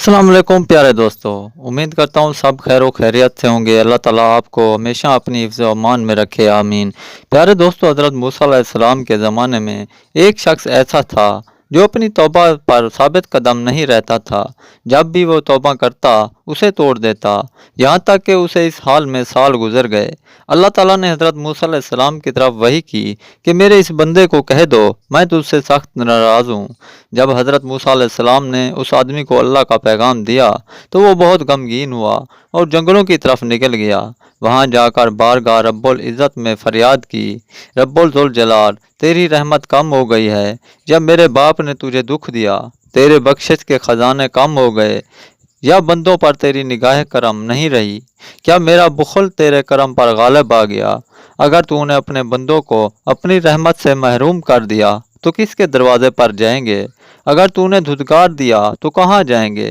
अस्सलाम वालेकुम प्यारे दोस्तों। उम्मीद करता हूँ सब खैर खैरियत से होंगे। अल्लाह ताला आपको हमेशा अपनी हिफ्ज़ व अमान में रखे, आमीन। प्यारे दोस्तों, हज़रत मूसा अलैहिस्सलाम के ज़माने में एक शख्स ऐसा था जो अपनी तौबा पर साबित कदम नहीं रहता था। जब भी वो तौबा करता उसे तोड़ देता, यहाँ तक कि उसे इस हाल में साल गुजर गए। अल्लाह ताला ने हज़रत मूसा अलैहिस्सलाम की तरफ वही की कि मेरे इस बंदे को कह दो मैं तुझसे सख्त नाराज़ हूँ। जब हज़रत मूसा अलैहिस्सलाम ने उस आदमी को अल्लाह का पैगाम दिया तो वो बहुत गमगीन हुआ और जंगलों की तरफ निकल गया। वहाँ जाकर बारगाह रब्बुल इज़्ज़त में फरियाद की, रब्बुल ज़ुल जलाल, तेरी रहमत कम हो गई है। जब मेरे बाप ने तुझे दुख दिया, तेरे बख्शिश के खजाने कम हो गए, या बंदों पर तेरी निगाह करम नहीं रही। क्या मेरा बुखल तेरे करम पर गालिब आ गया? अगर तूने अपने बंदों को अपनी रहमत से महरूम कर दिया तो किसके दरवाजे पर जाएंगे? अगर तूने धुतकार दिया तो कहाँ जाएंगे?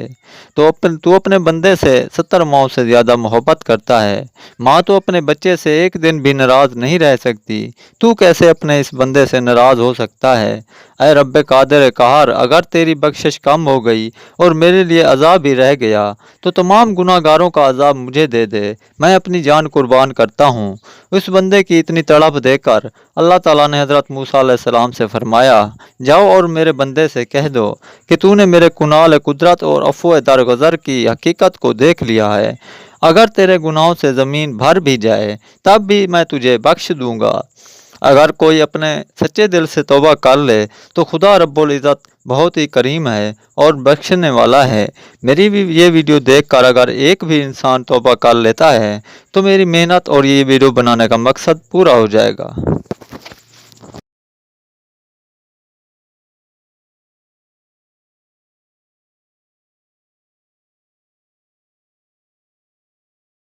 तू अपने बंदे से 70 माओं से ज़्यादा मोहब्बत करता है। माँ तो अपने बच्चे से एक दिन भी नाराज़ नहीं रह सकती, तू कैसे अपने इस बंदे से नाराज़ हो सकता है? ऐ रब्बे कादिर कहर, अगर तेरी बख्शिश कम हो गई और मेरे लिए अज़ाब ही रह गया तो तमाम गुनाहगारों का अज़ाब मुझे दे दे, मैं अपनी जान कुर्बान करता हूँ। उस बंदे की इतनी तड़प देखकर अल्लाह ताला ने हज़रत मूसा अलैहिस्सलाम से फरमाया, जाओ और मेरे बंदे से कह दो कि तूने मेरे कुनाल कुदरत और अफ़्व दरगुज़र की हकीकत को देख लिया है। अगर तेरे गुनाहों से ज़मीन भर भी जाए तब भी मैं तुझे बख्श दूंगा। अगर कोई अपने सच्चे दिल से तौबा कर ले तो खुदा रब्बुल इज़्ज़त बहुत ही करीम है और बख्शने वाला है। मेरी भी ये वीडियो देखकर अगर एक भी इंसान तौबा कर लेता है तो मेरी मेहनत और ये वीडियो बनाने का मकसद पूरा हो जाएगा।